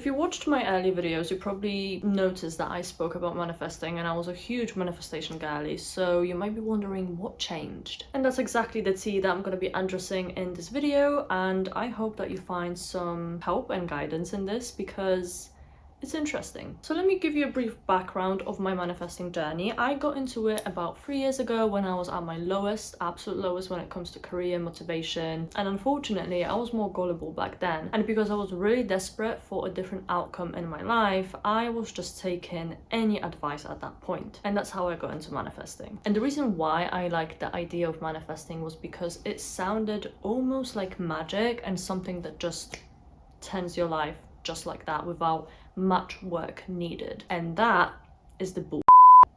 you watched my early videos, you probably noticed that I spoke about manifesting and I was a huge manifestation girly, so you might be wondering what changed. And that's exactly the tea that I'm going to be addressing in this video, and I hope that you find some help and guidance in this because it's interesting. So let me give you a brief background of my manifesting journey. I got into it about 3 years ago when I was at my lowest, absolute lowest when it comes to career motivation. And unfortunately, I was more gullible back then. And because I was really desperate for a different outcome in my life, I was just taking any advice at that point. And that's how I got into manifesting. And the reason why I liked the idea of manifesting was because it sounded almost like magic and something that just turns your life just like that without much work needed. And that is the bull.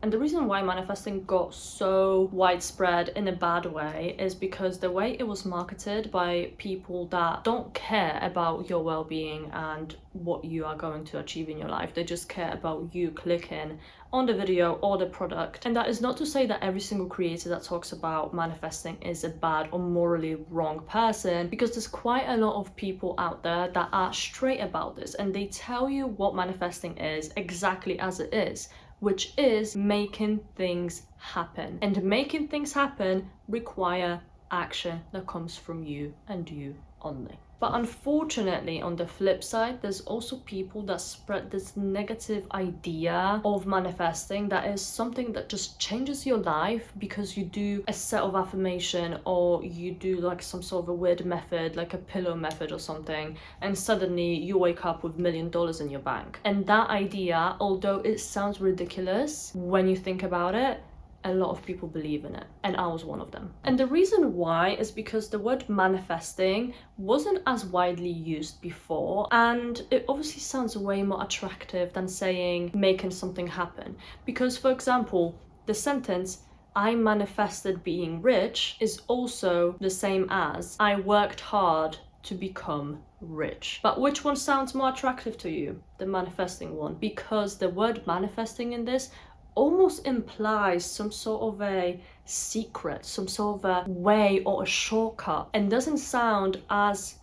And the reason why manifesting got so widespread in a bad way is because the way it was marketed by people that don't care about your well-being and what you are going to achieve in your life. They just care about you clicking on the video or the product. And that is not to say that every single creator that talks about manifesting is a bad or morally wrong person, because there's quite a lot of people out there that are straight about this and they tell you what manifesting is exactly as it is, which is making things happen. And making things happen require action that comes from you and you only. But unfortunately, on the flip side, there's also people that spread this negative idea of manifesting that is something that just changes your life because you do a set of affirmation or you do like some sort of a weird method, like a pillow method or something, and suddenly you wake up with $1 million in your bank. And that idea, although it sounds ridiculous when you think about it, a lot of people believe in it, and I was one of them. And the reason why is because the word manifesting wasn't as widely used before, and it obviously sounds way more attractive than saying making something happen. Because, for example, the sentence I manifested being rich is also the same as I worked hard to become rich. But which one sounds more attractive to you? The manifesting one, because the word manifesting in this almost implies some sort of a secret, some sort of a way or a shortcut, and doesn't sound as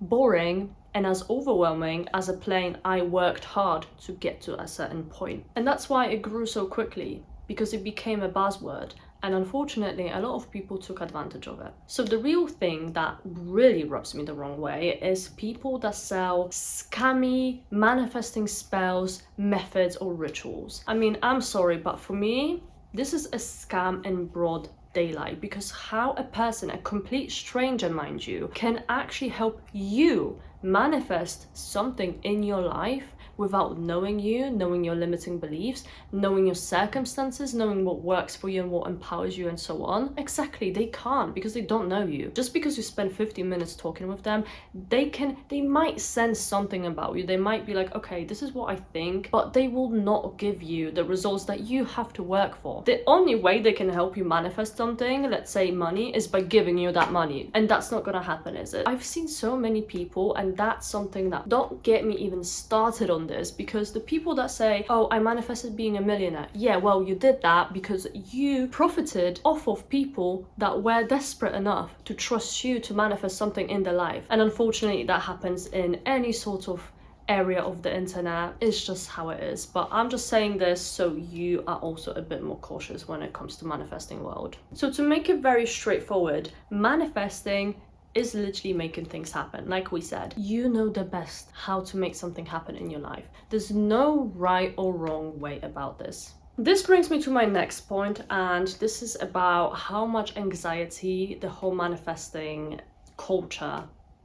boring and as overwhelming as a plain I worked hard to get to a certain point. And that's why it grew so quickly, because it became a buzzword. And unfortunately, a lot of people took advantage of it. So the real thing that really rubs me the wrong way is people that sell scammy manifesting spells, methods, or rituals. I mean, I'm sorry, but for me, this is a scam in broad daylight, because how a person, a complete stranger mind you, can actually help you manifest something in your life without knowing you, knowing your limiting beliefs, knowing your circumstances, knowing what works for you and what empowers you and so on. Exactly, they can't, because they don't know you. Just because you spend 15 minutes talking with them, they might sense something about you. They might be like, okay, this is what I think, but they will not give you the results that you have to work for. The only way they can help you manifest something, let's say money, is by giving you that money. And that's not gonna happen, is it? I've seen so many people, and that's something that, don't get me even started on this, because the people that say, oh, I manifested being a millionaire. Yeah, well, you did that because you profited off of people that were desperate enough to trust you to manifest something in their life. And unfortunately, that happens in any sort of area of the internet. It's just how it is. But I'm just saying this so you are also a bit more cautious when it comes to manifesting world. So to make it very straightforward, manifesting is literally making things happen. Like we said, you know the best how to make something happen in your life. There's no right or wrong way about this. This brings me to my next point, and this is about how much anxiety the whole manifesting culture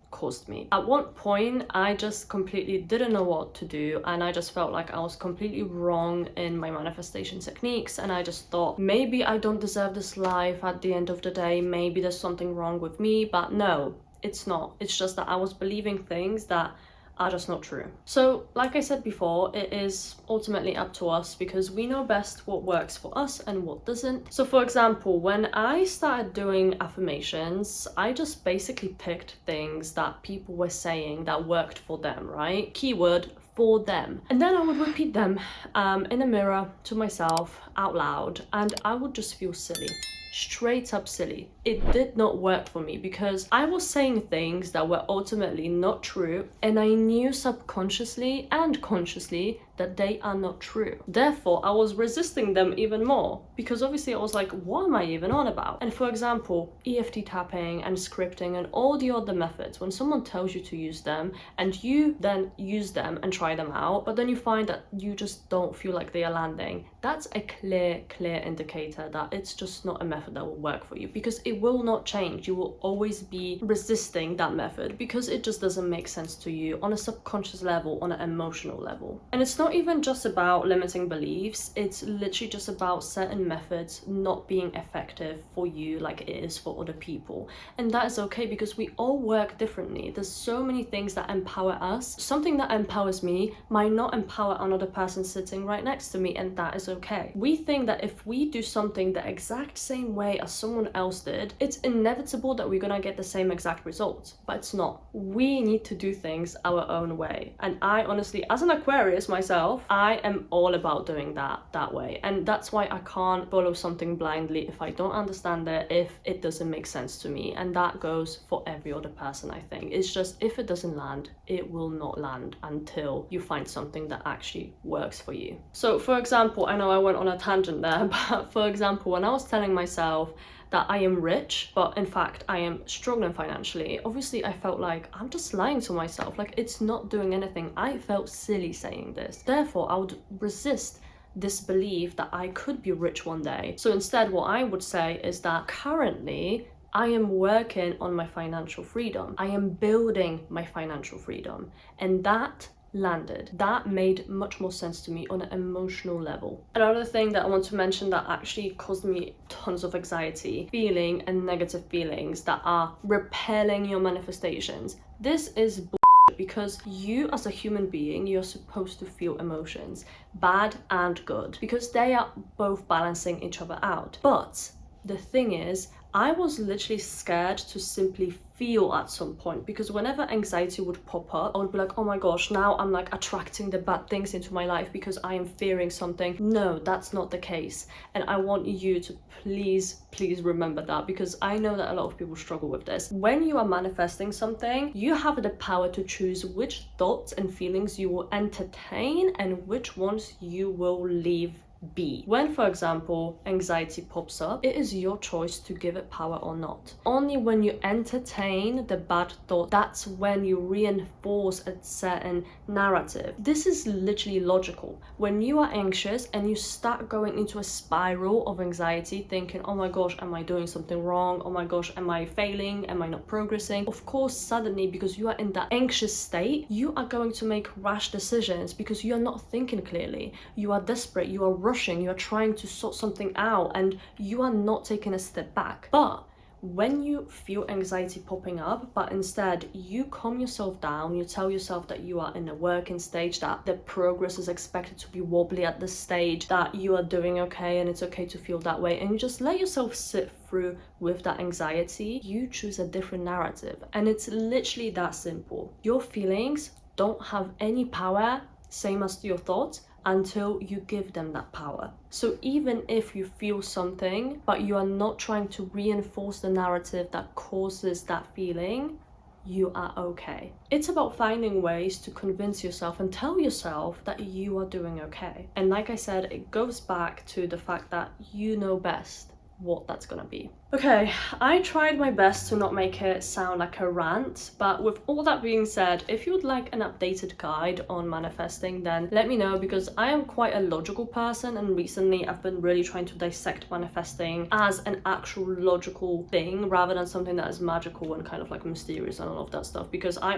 caused me. At one point, I just completely didn't know what to do, and I just felt like I was completely wrong in my manifestation techniques, and I just thought, maybe I don't deserve this life at the end of the day, maybe there's something wrong with me. But no, it's not. It's just that I was believing things that are just not true. So like I said before, it is ultimately up to us, because we know best what works for us and what doesn't. So for example, when I started doing affirmations, I just basically picked things that people were saying that worked for them, right? Keyword, for them. And then I would repeat them in a mirror to myself out loud, and I would just feel silly. straight up silly. It did not work for me because I was saying things that were ultimately not true, and I knew subconsciously and consciously that they are not true. Therefore, I was resisting them even more because obviously I was like, what am I even on about? And for example, EFT tapping and scripting and all the other methods, when someone tells you to use them and you then use them and try them out, but then you find that you just don't feel like they are landing, that's a clear indicator that it's just not a method that will work for you, because it will not change. You will always be resisting that method because it just doesn't make sense to you on a subconscious level, on an emotional level. And it's not even just about limiting beliefs, it's literally just about certain methods not being effective for you like it is for other people. And that is okay because we all work differently. There's so many things that empower us. Something that empowers me might not empower another person sitting right next to me, and that is okay. We think that if we do something the exact same way as someone else did, it's inevitable that we're gonna get the same exact results, but it's not. We need to do things our own way. And I honestly, as an Aquarius myself, I am all about doing that way. And that's why I can't follow something blindly if I don't understand it, if it doesn't make sense to me. And that goes for every other person, I think. It's just, if it doesn't land, it will not land until you find something that actually works for you. So for example, I know I went on a tangent there, but for example, when I was telling myself that I am rich, but in fact I am struggling financially, obviously I felt like I'm just lying to myself, like it's not doing anything. I felt silly saying this. Therefore, I would resist this belief that I could be rich one day. So instead, what I would say is that currently I am working on my financial freedom. I am building my financial freedom, and that landed. That made much more sense to me on an emotional level. Another thing that I want to mention that actually caused me tons of anxiety, feeling and negative feelings that are repelling your manifestations. This is because you as a human being, you're supposed to feel emotions, bad and good, because they are both balancing each other out. But the thing is, I was literally scared to simply feel at some point, because whenever anxiety would pop up, I would be like, oh my gosh, now I'm like attracting the bad things into my life because I am fearing something. No, that's not the case. And I want you to please remember that, because I know that a lot of people struggle with this. When you are manifesting something, you have the power to choose which thoughts and feelings you will entertain and which ones you will leave be. When, for example, anxiety pops up, it is your choice to give it power or not. Only when you entertain the bad thought, that's when you reinforce a certain narrative. This is literally logical. When you are anxious and you start going into a spiral of anxiety, thinking, oh my gosh, am I doing something wrong? Oh my gosh, am I failing? Am I not progressing? Of course, suddenly, because you are in that anxious state, you are going to make rash decisions because you are not thinking clearly. You are desperate, you are rushing, you're trying to sort something out, and you are not taking a step back. But when you feel anxiety popping up, but instead you calm yourself down, you tell yourself that you are in a working stage, that the progress is expected to be wobbly at this stage, that you are doing okay and it's okay to feel that way, and you just let yourself sit through with that anxiety, you choose a different narrative. And it's literally that simple. Your feelings don't have any power, same as your thoughts, until you give them that power. So even if you feel something, but you are not trying to reinforce the narrative that causes that feeling, you are okay. It's about finding ways to convince yourself and tell yourself that you are doing okay. And like I said, it goes back to the fact that you know best what that's gonna be. Okay, I tried my best to not make it sound like a rant, but with all that being said, if you would like an updated guide on manifesting, then let me know, because I am quite a logical person, and recently I've been really trying to dissect manifesting as an actual logical thing rather than something that is magical and kind of like mysterious and all of that stuff, because I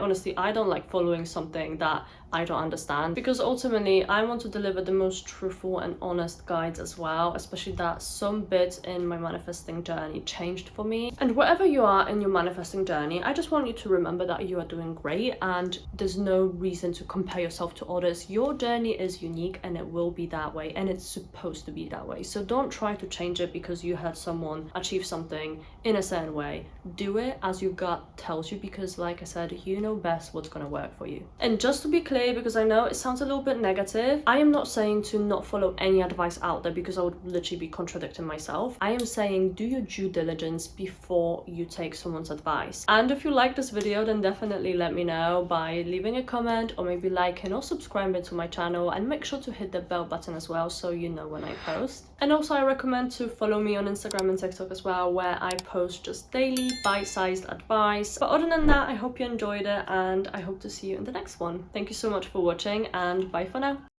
don't like following something that I don't understand, because ultimately I want to deliver the most truthful and honest guides as well, especially that some bits in my manifesting journey changed for me. And wherever you are in your manifesting journey, I just want you to remember that you are doing great and there's no reason to compare yourself to others. Your journey is unique and it will be that way, and it's supposed to be that way. So don't try to change it because you had someone achieve something in a certain way. Do it as your gut tells you, because like I said, you know best what's going to work for you. And just to be clear, because I know it sounds a little bit negative, I am not saying to not follow any advice out there, because I would literally be contradicting myself. I am saying do your due diligence before you take someone's advice. And if you like this video, then definitely let me know by leaving a comment or maybe liking or subscribing to my channel, and make sure to hit the bell button as well so you know when I post. And also I recommend to follow me on Instagram and TikTok as well, where I post just daily bite-sized advice. But other than that, I hope you enjoyed it and I hope to see you in the next one. Thank you so much for watching and bye for now.